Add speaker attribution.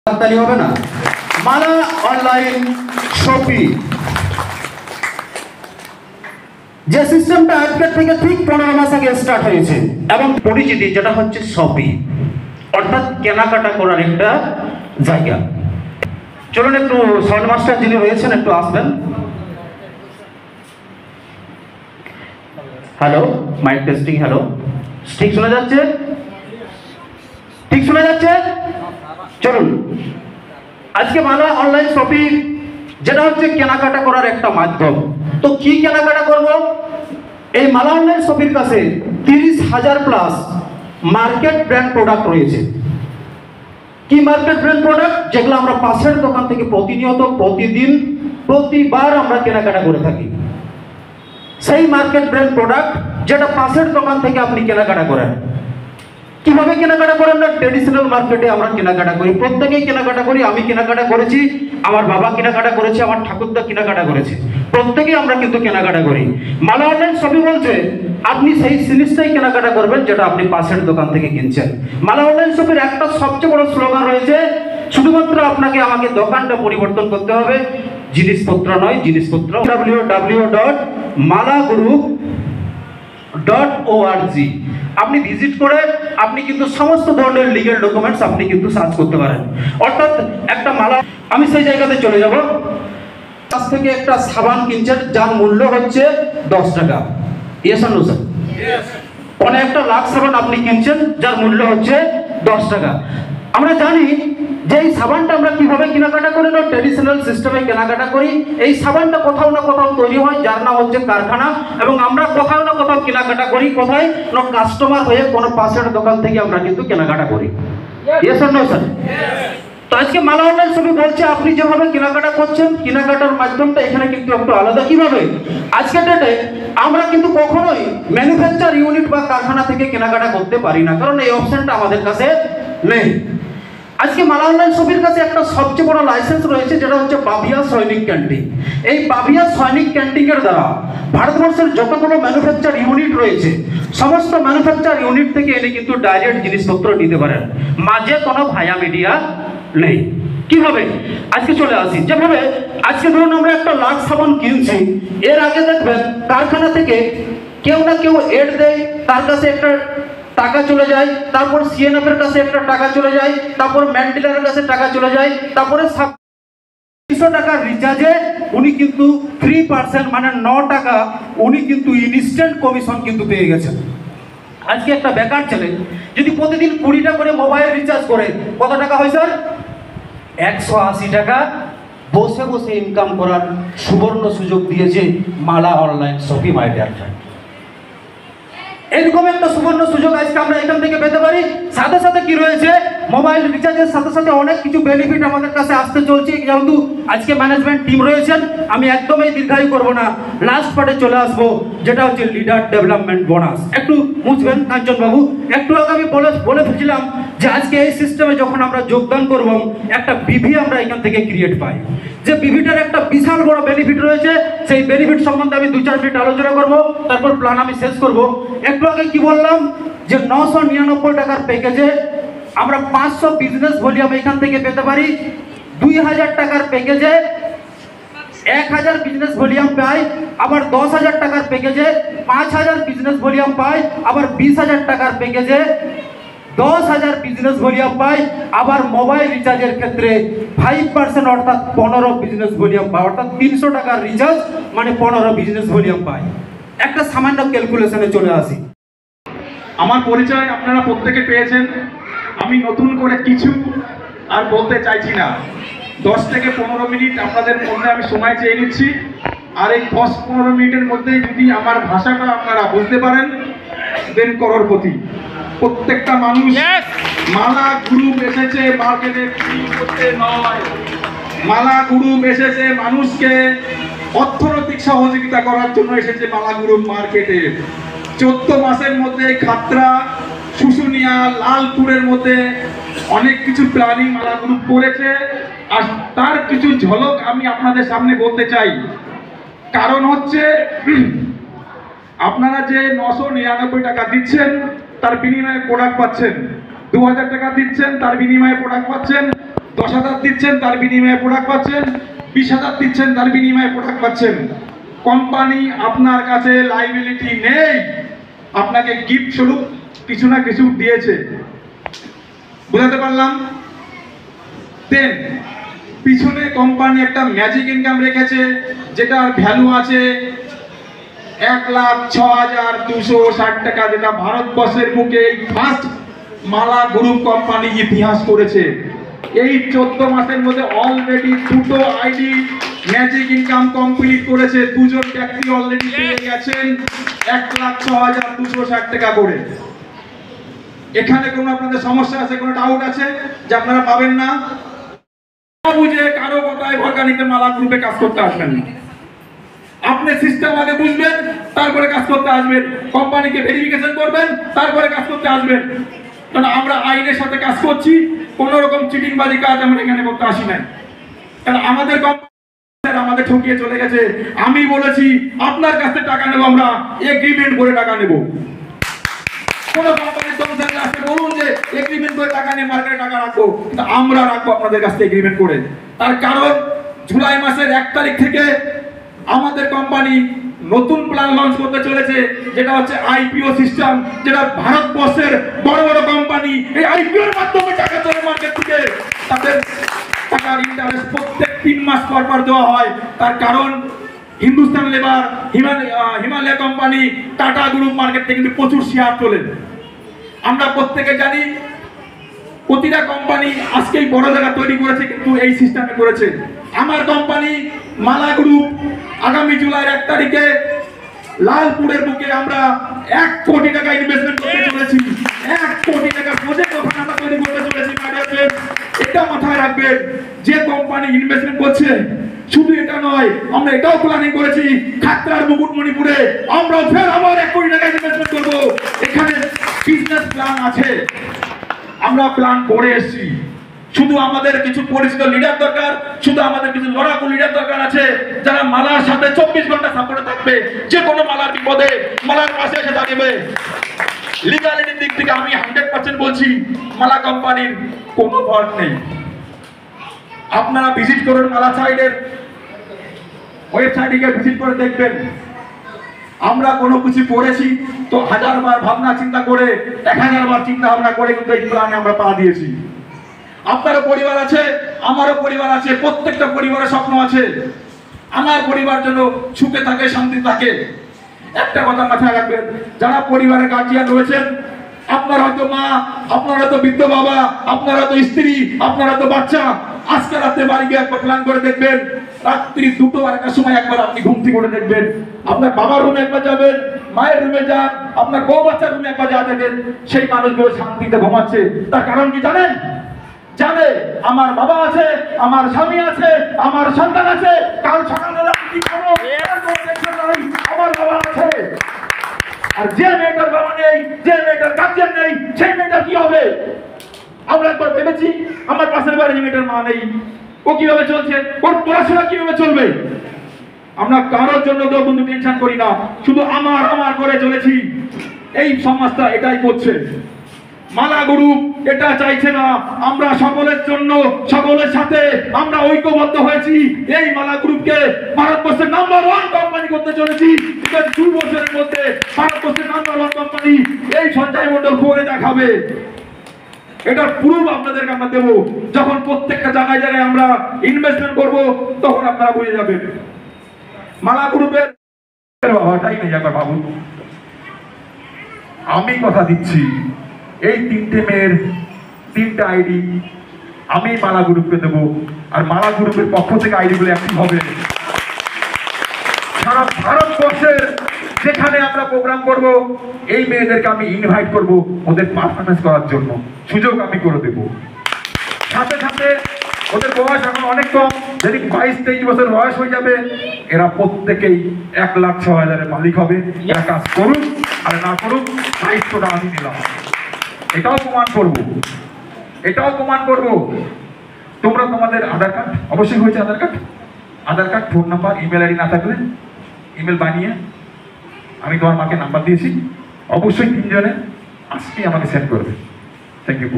Speaker 1: তালি হবে না। মালা অনলাইন শপিং যে সিস্টেমটা আজকের থেকে ঠিক 15 মাস আগে স্টার্ট হয়েছে এবং পরিচিতি যেটা হচ্ছে শপিং অর্থাৎ কেনাকাটা করার একটা জায়গা। চলুন একটু সাউন্ড মাস্টার যিনি রয়েছেন একটু আসবেন। Hello, mic testing. হ্যালো, ঠিক শোনা যাচ্ছে? ঠিক শোনা যাচ্ছে? চলুন, আজকে মালা অনলাইন শপিং যেটা হচ্ছে কেনাকাটা করার একটা মাধ্যম। তো কি কেনাকাটা করব? এই মালা অনলাইন শপিং কাছে 30,000 প্লাস মার্কেট ব্র্যান্ড প্রোডাক্ট রয়েছে। কি মার্কেট ব্র্যান্ড প্রোডাক্ট? যেগুলো আমরা পাশের দোকান থেকে প্রতিনিয়ত, প্রতিদিন, প্রতিবার আমরা কেনাকাটা করে থাকি। সেই মার্কেট ব্র্যান্ড প্রোডাক্ট যেটা পাশের দোকান থেকে আপনি কেনাকাটা করেন। কিভাবে কেনাকাটা করেন? না, ট্রেডিশনাল মার্কেটে আমরা কেনাকাটা করি, প্রত্যেকেই কেনাকাটা করি। আমি কেনাকাটা করেছি, আমার বাবা কেনাকাটা করেছে, আমার ঠাকুরদা কেনাকাটা করেছে, প্রত্যেকেই আমরা কিন্তু কেনাকাটা করি। মালা অনলাইন শপিং বলছে আপনি সেই জিনিসটাই কেনাকাটা করবেন যেটা আপনি পাশের দোকান থেকে কিনছেন। মালা অনলাইন শপিং একটা সবচেয়ে বড় স্লোগান রয়েছে, শুধুমাত্র আপনাকে আমাকে দোকানটা পরিবর্তন করতে হবে, জিনিসপত্র নয়। জিনিসপত্র www.malagroup.org আপনি ভিজিট করে আপনি কিন্তু সমস্ত ধরনের লিগ্যাল ডকুমেন্টস আপনি কিন্তু সার্চ করতে পারেন। অর্থাৎ একটা মালা, আমি সেই জায়গাতে চলে যাব। কাছ থেকে একটা সাবান কিনছেন যার মূল্য হচ্ছে 10 টাকা। Yes or no sir? অনেক একটা লাক্স সাবান আপনি কিনছেন যার মূল্য হচ্ছে 10 টাকা। আমরা জানি যে এই সাবানটা আমরা কিভাবে কেনাকাটা করি, না ট্রেডিশনাল সিস্টেমে কেনাকাটা করি। এই সাবানটা কোথাও না কোথাও তৈরি হয়, যার নাম হচ্ছে কারখানা, এবং আমরা কোথাও না কোথাও কেনাকাটা করি। কোথায়? না কাস্টমার হয়ে কোনো পাশের দোকান থেকে আমরা কিন্তু কেনাকাটা করি। Yes or no sir? তো আজকে মালা অনলাইন শপিং বলছে আপনি যেভাবে কেনাকাটা করছেন, কেনাকাটার মাধ্যমটা এখানে কিন্তু একটু আলাদা। কিভাবে? আজকের ডেটে আমরা কিন্তু কখনোই ম্যানুফ্যাকচার ইউনিট বা কারখানা থেকে কেনাকাটা করতে পারি না, কারণ এই অপশনটা আমাদের কাছে নেই। আজকে মালা অনলাইন শপিং কাছে একটা সবচেয়ে বড় লাইসেন্স রয়েছে, যেটা হচ্ছে বাভিয়া সৈনিক ক্যান্টিন। এই বাভিয়া সৈনিক ক্যান্টিনের দ্বারা ভারতবর্ষের যতগুলো ম্যানুফ্যাকচার ইউনিট রয়েছে, সমস্ত ম্যানুফ্যাকচার ইউনিট থেকে এনে কিন্তু ডাইরেক্ট জিনিসপত্র নিতে পারেন, মাঝে কোনো ভায়া মিডিয়া নেই। কিভাবে? আজকে চলে আসি। যেভাবে আজকে ধরুন আমরা একটা লাক্স সাবান কিনছি, এর আগে দেখবেন কারখানা থেকে কেউ না কেউ এড দেয়, তার কাছে একটা টাকা চলে যায়, তারপর সিএনএফ এর কাছে একটা টাকা চলে যায়, তারপর ম্যান্ডিলারের কাছে টাকা চলে যায়, তারপরে 300 টাকার রিচার্জে উনি কিন্তু 3% মানে 9 টাকা উনি কিন্তু ইনস্ট্যান্ট কমিশন কিন্তু পেয়ে গেছেন। আজকে একটা বেকার ছেলে যদি প্রতিদিন 20টা করে মোবাইল রিচার্জ করে, কত টাকা হয় স্যার? 180 টাকা বসে বসে ইনকাম করার সুবর্ণ সুযোগ দিয়েছে Mala online shopping. My dear friend, এরকম একটা সুবর্ণ সুযোগ আজকে আমরা এখান থেকে পেতে পারি। সাথে সাথে কি রয়েছে, মোবাইল রিচার্জের সাথে সাথে অনেক কিছু বেনিফিট আমাদের কাছে আসতে চলছে। যেহেতু আজকে ম্যানেজমেন্ট টিম রয়েছেন, আমি একদমই দীর্ঘায়ু করব না, লাস্ট পার্টে চলে আসবো, যেটা হচ্ছে লিডার ডেভেলপমেন্ট বোনাস। একটু বুঝবেন কাঞ্চন বাবু, একটু আগে আমি বলে ফেলছিলাম যে আজকে এই সিস্টেমে যখন আমরা যোগদান করব, একটা বিভি আমরা এখান থেকে ক্রিয়েট পাই। যে বিভিটার একটা বিশাল বড় বেনিফিট রয়েছে, সেই বেনিফিট সম্বন্ধে আমি 2-4 মিনিট আলোচনা করব, তারপর প্ল্যান আমি শেষ করব। একটু আগে কি বললাম যে 999 টাকার প্যাকেজে আমরা 500 বিজনেস ভলিউম এখান থেকে পেতে পারি। 2000 টাকার প্যাকেজে 1000 বিজনেস ভলিউম পাই, আবার 10,000 টাকার প্যাকেজে 5000 বিজনেস ভলিউম পাই, আবার 20,000 টাকার প্যাকেজে 10,000 বিজনেস ভলিউম পাই, আবার মোবাইল রিচার্জের ক্ষেত্রে 5% অর্থাৎ 15 বিজনেস ভলিউম পাই। অর্থাৎ 300 টাকার রিচার্জ মানে 15 বিজনেস ভলিউম পাই। একটা সামান্য ক্যালকুলেশনে চলে আসি।
Speaker 2: আমার পরিচয় আপনারা প্রত্যেকে পেয়েছেন, আমি নতুন করে কিছু আর বলতে চাইছি না। 10 থেকে 15 মিনিট আপনাদের মধ্যে আমি সময় চেয়ে নিচ্ছি, আর এই 10-15 মিনিটের মধ্যে যদি আমার ভাষাটা আপনারা বুঝতে পারেন, দেন করোড়পতি। প্রত্যেকটা মানুষ, মালা গ্রুপ এসেছে মার্কেটে বিক্রি করতে নয়, মালা গ্রুপ এসেছে মানুষকে অর্থনৈতিক সহযোগিতা করার জন্য এসেছে মালা গ্রুপ মার্কেটে। 14 মাসের মধ্যে খাতড়া, শুশুনিয়া, লালপুরের মধ্যে অনেক কিছু প্ল্যানিং মালা গ্রুপ করেছে, আর তার কিছু ঝলক আমি আপনাদের সামনে বলতে চাই। কারণ হচ্ছে আপনারা যে 999 টাকা দিচ্ছেন তার বিনিময়ে প্রোডাক্ট পাচ্ছেন, 2000 টাকা দিচ্ছেন তার বিনিময়ে প্রোডাক্ট পাচ্ছেন, 10,000 দিচ্ছেন, তার বিনিময়ে প্রোডাক্ট পাচ্ছেন, 20,000 দিচ্ছেন, তার বিনিময়ে প্রোডাক্ট পাচ্ছেন। কোম্পানি আপনার কাছে লাইবিলিটি নেই, আপনাকে গিফট স্বরূপ কিছু না কিছু দিয়েছে। বুঝাতে পারলাম? দেন পিছনে কোম্পানি একটা ম্যাজিক ইনকাম রেখেছে, যেটার ভ্যালু আছে 1,06,260 টাকা, যেটা ভারতবর্ষের বুকে এই ফার্স্ট মালা গ্রুপ কোম্পানি ইতিহাস করেছে। এই 14 মাসের মধ্যে অলরেডি 2টো আইডি ম্যাজিক ইনকাম কমপ্লিট করেছে। 2 জন ব্যক্তি অলরেডি পেয়ে গেছেন 1,06,260 টাকা করে। এখানে কোনো আপনাদের সমস্যা আছে, কোনো ডাউট আছে যে আপনারা পাবেন না? বুঝে কারো কথায় ভরকানিতে মালা গ্রুপে কাজ করতে আসবেন না। আপনি সিস্টেম আগে বুঝবেন, তারপরে কাজ করতে আসবেন। কোম্পানিকে ভেরিফিকেশন করবেন, তারপরে কাজ করতে আসবেন। কারণ আমরা আইনের সাথে কাজ করছি, কোনো রকম চিটিংবাজি কাজ আমরা এখানে করতে আসি নাই। কারণ আমাদের কোম্পানি আমাদের ঠকিয়ে চলে গেছে। আমি বলেছি আপনার কাছ থেকে টাকা নেব, আমরা এগ্রিমেন্ট করে টাকা নেব। কোন কোম্পানির কর্মচারী আসে বলুন যে এগ্রিমেন্ট করে টাকা নিয়ে মার্কেটে টাকা রাখবো, কিন্তু আমরা রাখবো আপনাদের কাছ থেকে এগ্রিমেন্ট করে। তার কারণ জুলাই মাসের 1 তারিখ থেকে আমাদের কোম্পানি নতুন প্ল্যান লঞ্চ করতে চলেছে, যেটা হচ্ছে আইপিও সিস্টেম, যেটা ভারতবর্ষের বড় বড় কোম্পানি এই আইপিওর মাধ্যমে টাকা তোলে মার্কেট থেকে। তাদের টাকার ইন্টারেস্ট প্রত্যেক 3 মাস পর পর দেওয়া হয়। তার কারণ Hindustan labour, Himalaya company, tata group market থেকে কিন্তু প্রচুর শেয়ার তোলে। আমরা প্রত্যেকে জানি প্রতিটা কোম্পানি আজকেই বড় জায়গা তৈরি করেছে, কিন্তু এই সিস্টেমে করেছে। আমার কোম্পানি মালা গ্রুপ আগামী জুলাইয়ের 1 তারিখে লালপুরের বুকে আমরা 1 কোটি টাকা ইনভেস্টমেন্ট করতে চলেছি। 1 কোটি টাকা প্রজেক্ট ওখানে আমরা তৈরি করতে চলেছি। এটা মাথায় রাখবেন, যে কোম্পানি ইনভেস্টমেন্ট করছে শুধু এটা নয়, আমরা এটাও প্ল্যানিং করেছি খাতড়ার মুকুটমণিপুরে আমরা ফের আবার 1 কোটি টাকা ইনভেস্টমেন্ট করব। এখানে বিজনেস প্ল্যান আছে, আমরা প্ল্যান করে এসেছি। শুধু আমাদের কিছু পরিচিত লিডার দরকার, শুধু আমাদের কিছু লড়াকু লিডার দরকার আছে, যারা মালার সাথে 24 ঘন্টা সাপোর্টে থাকবে। যে কোনো মালার বিপদে মালার পাশে এসে দাঁড়াবে। লিগালিটির দিক থেকে আমি 100% বলছি, মালা কোম্পানির কোনো ভয় নেই। আপনারা ভিজিট করুন মালা সাইডের ওয়েবসাইটে গিয়ে ভিজিট করে দেখবেন। আমরা কোনো কিছু করেছি তো 1000 বার ভাবনা চিন্তা করে, 1000 বার চিন্তা ভাবনা করে কিন্তু এই প্ল্যানে আমরা পা দিয়েছি। আপনারও পরিবার আছে, আমারও পরিবার আছে, প্রত্যেকটা পরিবারের স্বপ্ন আছে আমার পরিবার যেন সুখে থাকে, শান্তি থাকে। একটা কথা মাথায় রাখবেন, যারা পরিবারের গার্জিয়ান রয়েছেন, আপনার হয়তো মা, আপনার হয়তো বৃদ্ধ বাবা, আপনার হয়তো স্ত্রী, আপনার হয়তো বাচ্চা, আজকে রাতে বাড়ি গিয়ে একবার প্ল্যান করে দেখবেন। রাত্রি 2টো আড়াইটার সময় একবার আপনি ঘুম থেকে উঠে দেখবেন, আপনার বাবার রুমে একবার যাবেন, মায়ের রুমে যান, আপনার বউ বাচ্চার রুমে একবার যা দেখেন, সেই মানুষগুলো শান্তিতে ঘুমাচ্ছে। তার কারণ কি জানেন? জানে আমার বাবা আছে, আমার স্বামী আছে, আমার সন্তান আছে, কাল সকালবেলা কি করবো আমার বাবা আছে। আর যে মেয়েটার বাবা নেই, যে মেয়েটার গার্জিয়ান নেই, সেই মেয়েটার কি হবে? আমরা একবার ভেবেছি, আমার পাশের বাড়ির মেয়েটার মা নেই, ও কিভাবে চলছে, ওর পড়াশোনা কিভাবে চলবে? আমরা কারোর জন্য তো কিন্তু টেনশন করি না, শুধু আমার আমার করে চলেছি। এই সমাজটা এটাই করছে। মালা গ্রুপ এটা চাইছে না। আমরা সকলের জন্য, সকলের সাথে আমরা ঐক্যবদ্ধ হয়েছি। এই মালা গ্রুপকে ভারতবর্ষের নাম্বার 1 কোম্পানি করতে চলেছি। 2 বছরের মধ্যে ভারতবর্ষের নাম্বার 1 কোম্পানি এই সঞ্জয় মণ্ডল করে দেখাবে। এটার প্রুফ আপনাদেরকে আমরা দেবো। যখন প্রত্যেকটা জায়গায় জায়গায় আমরা ইনভেস্টমেন্ট করব, তখন আপনারা বুঝে যাবেন মালা গ্রুপের বাবাটাই নেই। একবার ভাবুন, আমি কথা দিচ্ছি এই 3টে মেয়ের 3টা আইডি আমি মালা গ্রুপকে দেবো, আর মালা গ্রুপের পক্ষ থেকে আইডিগুলো অ্যাক্টিভ হবে। সারা ভারতবর্ষের যেখানে আমরা প্রোগ্রাম করব, এই মেয়েদেরকে আমি ইনভাইট করব ওদের পারফরমেন্স করার জন্য, সুযোগ আমি করে দেব। সাথে সাথে ওদের বয়স এখন অনেক কম, যদি 22-23 বছর বয়স হয়ে যাবে, এরা প্রত্যেকেই 1,06,000-এর মালিক হবে। এরা কাজ করুক আর না করুক, দায়িত্বটা আমি নিলাম। এটাও প্রমাণ করবো, এটাও প্রমাণ করবো। তোমরা তোমাদের আধার কার্ড, অবশ্যই হয়েছে Aadhaar card, phone number, email ID না থাকলে ইমেল বানিয়ে আমি তোমার মাকে নাম্বার দিয়েছি, অবশ্যই 3 জনে আজকেই আমাকে সেন্ড করবে। Thank you.